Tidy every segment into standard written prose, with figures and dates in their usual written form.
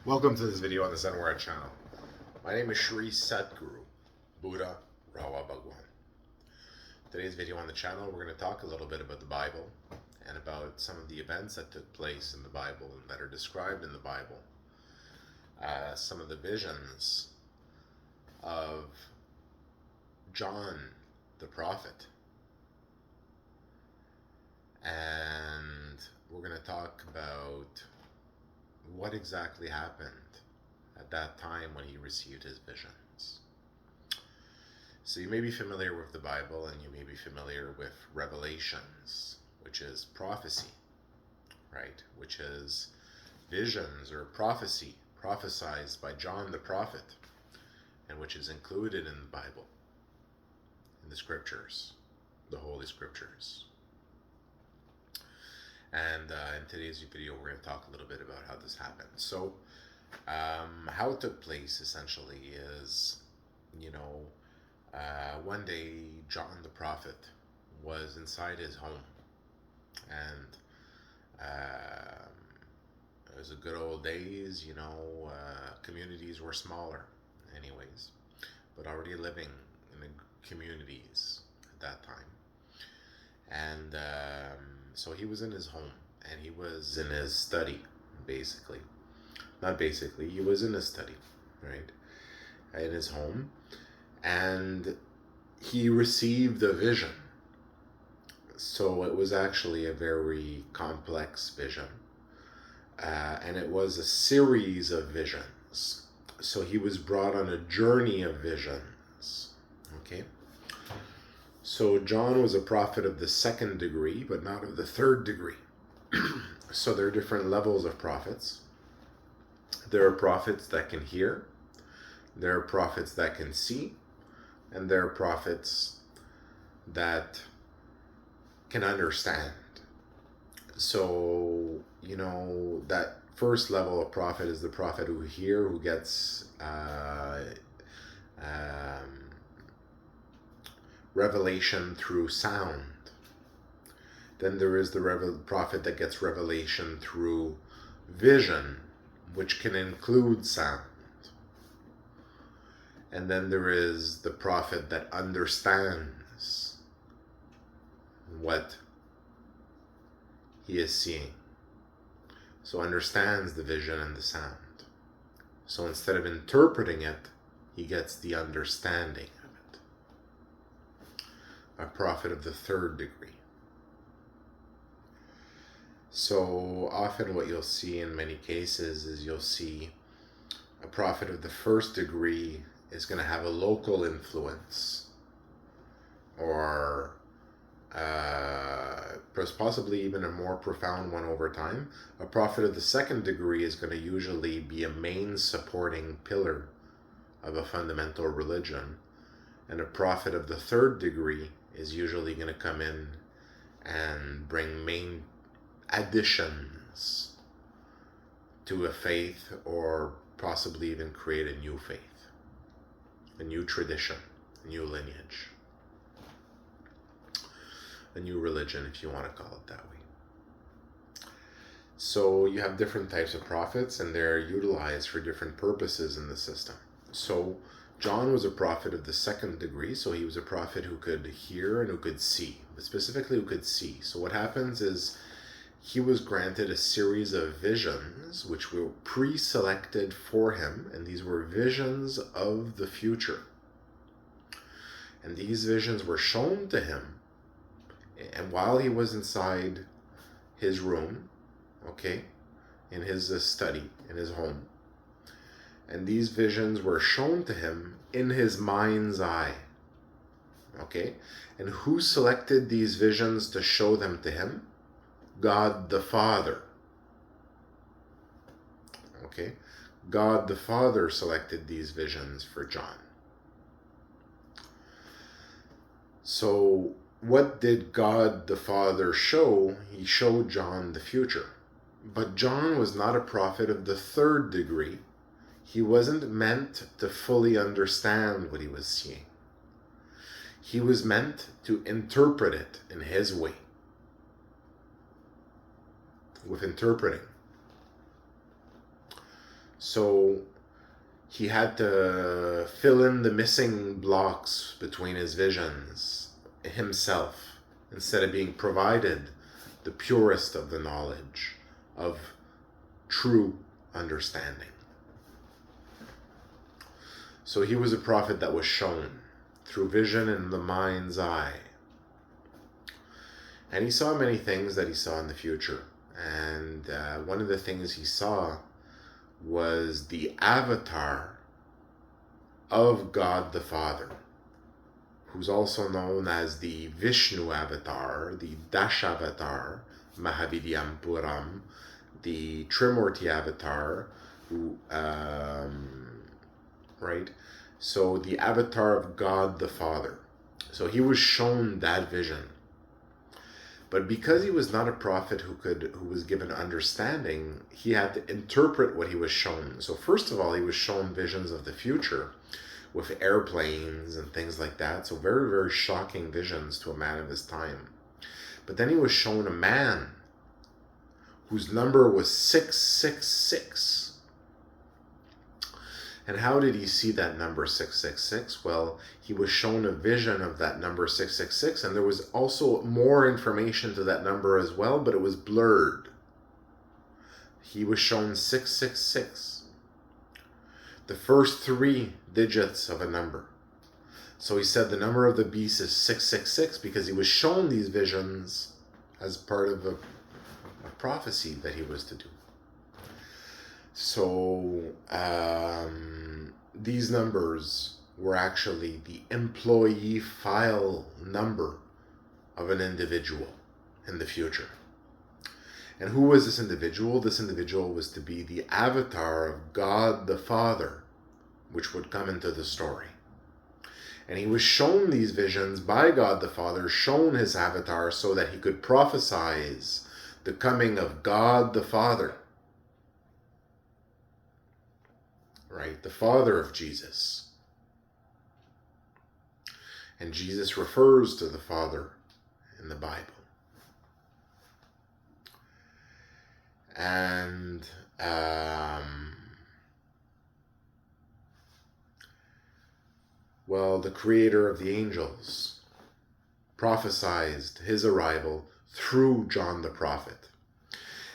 Welcome to this video on the Zenware channel. My name is Shri Sadhguru, Buddha Rawa Bhagwan. Today's video on the channel, we're going to talk a little bit about the Bible and about some of the events that took place in the Bible and that are described in the Bible. Some of the visions of John the prophet. And we're going to talk about what exactly happened at that time when he received his visions. So you may be familiar with the Bible and you may be familiar with Revelations, which is prophecy, right? Which is visions or prophecy, prophesied by John the prophet, and which is included in the Bible, in the scriptures, the Holy Scriptures. And in today's video, we're going to talk a little bit about how this happened. So, how it took place essentially is, one day John the prophet was inside his home, and it was the good old days. Communities were smaller, anyways, but already living in the communities at that time, and so he was in his home, and he was in his study, basically. Not basically, he was in his study, right? In his home. And he received a vision. So it was actually a very complex vision. And it was a series of visions. So he was brought on a journey of visions. Okay? So John was a prophet of the second degree, but not of the third degree. So there are different levels of prophets. There are prophets that can hear, there are prophets that can see, and there are prophets that can understand. So, that first level of prophet is the prophet who hears, who gets revelation through sound. Then there is the prophet that gets revelation through vision, which can include sound. And then there is the prophet that understands what he is seeing. So understands the vision and the sound. So instead of interpreting it, he gets the understanding of it. A prophet of the third degree. So often what you'll see in many cases is you'll see a prophet of the first degree is going to have a local influence, or possibly even a more profound one over time. A prophet of the second degree is going to usually be a main supporting pillar of a fundamental religion, and a prophet of the third degree is usually going to come in and bring main additions to a faith, or possibly even create a new faith, a new tradition, a new lineage, a new religion, if you want to call it that way. So you have different types of prophets, and they're utilized for different purposes in the system. So John was a prophet of the second degree, so he was a prophet who could hear and who could see, but specifically who could see. So what happens is he was granted a series of visions which were pre-selected for him, and these were visions of the future. And these visions were shown to him, and while he was inside his room, in his study, in his home, and these visions were shown to him in his mind's eye. And who selected these visions to show them to him? God the Father. God the Father selected these visions for John. So what did God the Father show? He showed John the future. But John was not a prophet of the third degree. He wasn't meant to fully understand what he was seeing. He was meant to interpret it in his way. With interpreting. So he had to fill in the missing blocks between his visions himself, instead of being provided the purest of the knowledge of true understanding. So he was a prophet that was shown through vision in the mind's eye. And he saw many things that he saw in the future. And one of the things he saw was the avatar of God the Father, who's also known as the Vishnu avatar, the Dashavatar, Mahavidyam Puram, the Trimurti avatar, who, right? So the avatar of God the Father. So he was shown that vision. But because he was not a prophet who was given understanding, he had to interpret what he was shown. So first of all, he was shown visions of the future with airplanes and things like that. So very, very shocking visions to a man of his time. But then he was shown a man whose number was 666. And how did he see that number 666? Well, he was shown a vision of that number 666, and there was also more information to that number as well, but it was blurred. He was shown 666, the first 3 digits of a number. So he said the number of the beast is 666 because he was shown these visions as part of a prophecy that he was to do. So these numbers were actually the employee file number of an individual in the future. And who was this individual? This individual was to be the avatar of God the Father, which would come into the story. And he was shown these visions by God the Father, shown his avatar so that he could prophesize the coming of God the Father. Right? The Father of Jesus. And Jesus refers to the Father in the Bible. And well, the creator of the angels prophesied his arrival through John the prophet.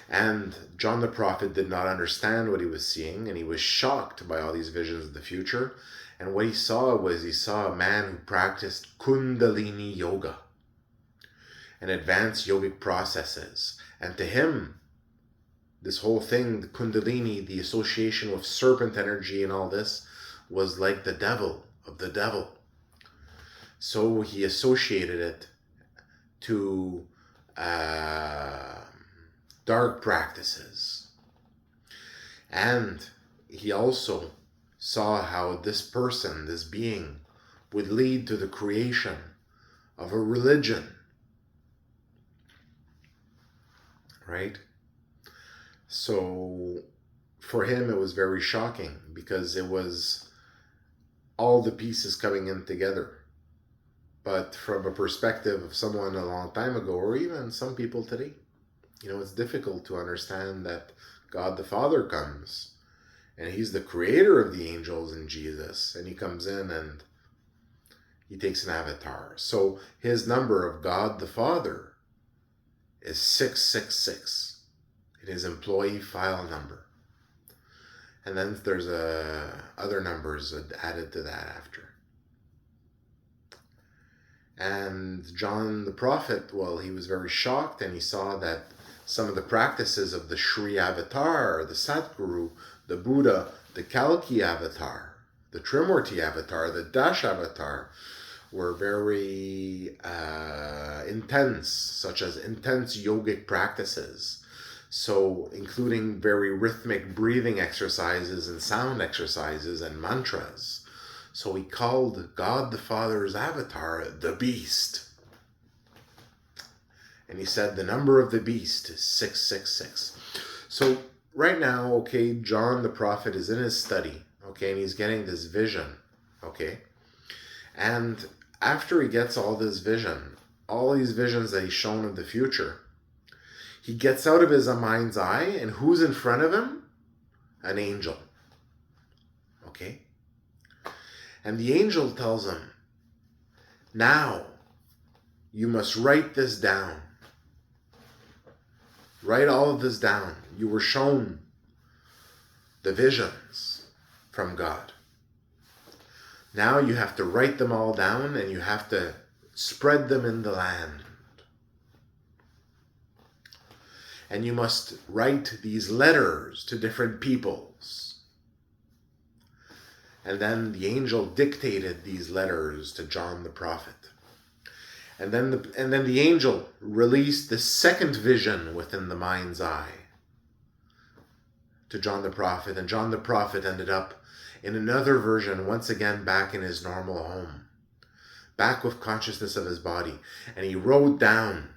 And John the prophet did not understand what he was seeing, and he was shocked by all these visions of the future. And what he saw a man who practiced Kundalini yoga and advanced yogic processes. And to him, this whole thing, the Kundalini, the association with serpent energy and all this, was like the devil of the devil. So he associated it to dark practices. And he also saw how this person, this being, would lead to the creation of a religion. Right? So for him it was very shocking because it was all the pieces coming in together. But from a perspective of someone a long time ago, or even some people today, it's difficult to understand that God the Father comes and he's the creator of the angels in Jesus, and he comes in and he takes an avatar. So his number of God the Father is 666. It is employee file number. And then there's other numbers added to that after. And John the prophet, well, he was very shocked, and he saw that some of the practices of the Sri Avatar, the Satguru, the Buddha, the Kalki Avatar, the Trimurti Avatar, the Dash Avatar, were very intense, such as intense yogic practices. So, including very rhythmic breathing exercises and sound exercises and mantras. So he called God the Father's avatar the Beast. And he said the number of the beast is 666. So right now, okay, John the prophet is in his study, okay, and he's getting this vision, okay. And after he gets all this vision, all these visions that he's shown of the future, he gets out of his mind's eye, and who's in front of him? An angel. And the angel tells him, now you must write this down. Write all of this down. You were shown the visions from God. Now you have to write them all down and you have to spread them in the land. And you must write these letters to different peoples. And then the angel dictated these letters to John the prophet. And then the angel released the second vision within the mind's eye to John the prophet. And John the prophet ended up in another version, once again back in his normal home, back with consciousness of his body. And he wrote down,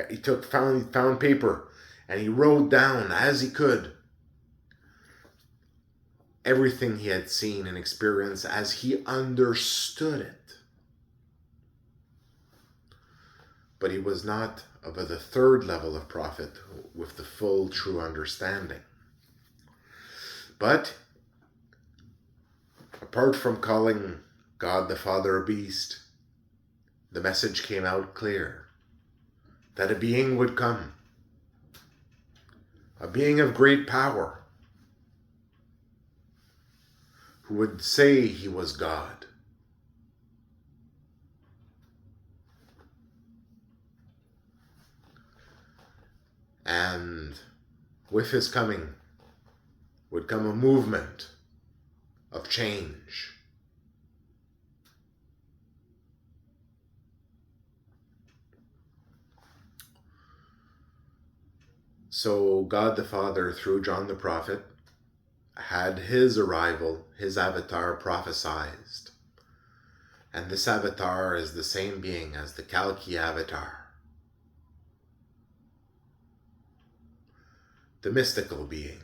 he found paper, and he wrote down as he could everything he had seen and experienced as he understood it. But he was not of the third level of prophet with the full true understanding. But apart from calling God the Father a beast, the message came out clear that a being would come, a being of great power, who would say he was God. And with his coming would come a movement of change. So God the Father, through John the prophet, had his arrival, his avatar, prophesized. And this avatar is the same being as the Kalki avatar, the mystical being.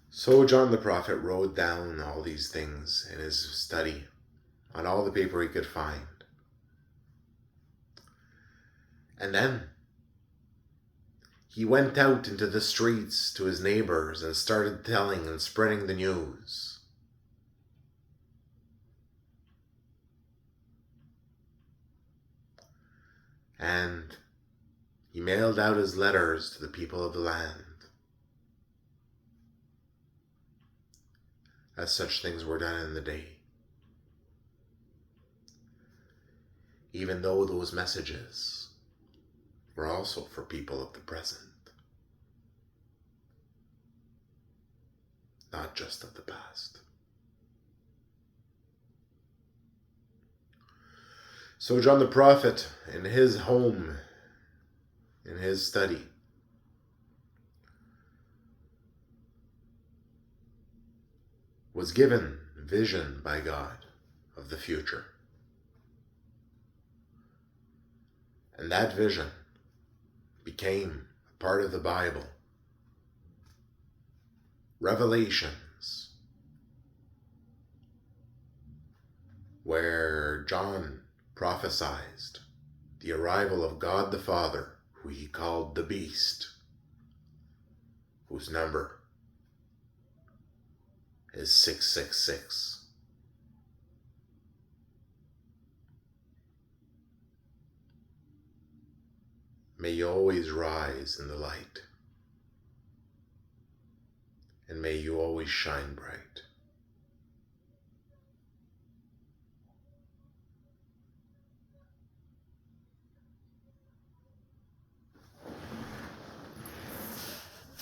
So John the prophet wrote down all these things in his study, on all the paper he could find. And then he went out into the streets to his neighbors and started telling and spreading the news. And he mailed out his letters to the people of the land, as such things were done in the day. Even though those messages were also for people of the present, not just of the past. So John the prophet, in his home, in his study, was given vision by God of the future. And that vision became a part of the Bible. Revelations, where John prophesied the arrival of God the Father, who he called the Beast, whose number is 666. May you always rise in the light, and may you always shine bright.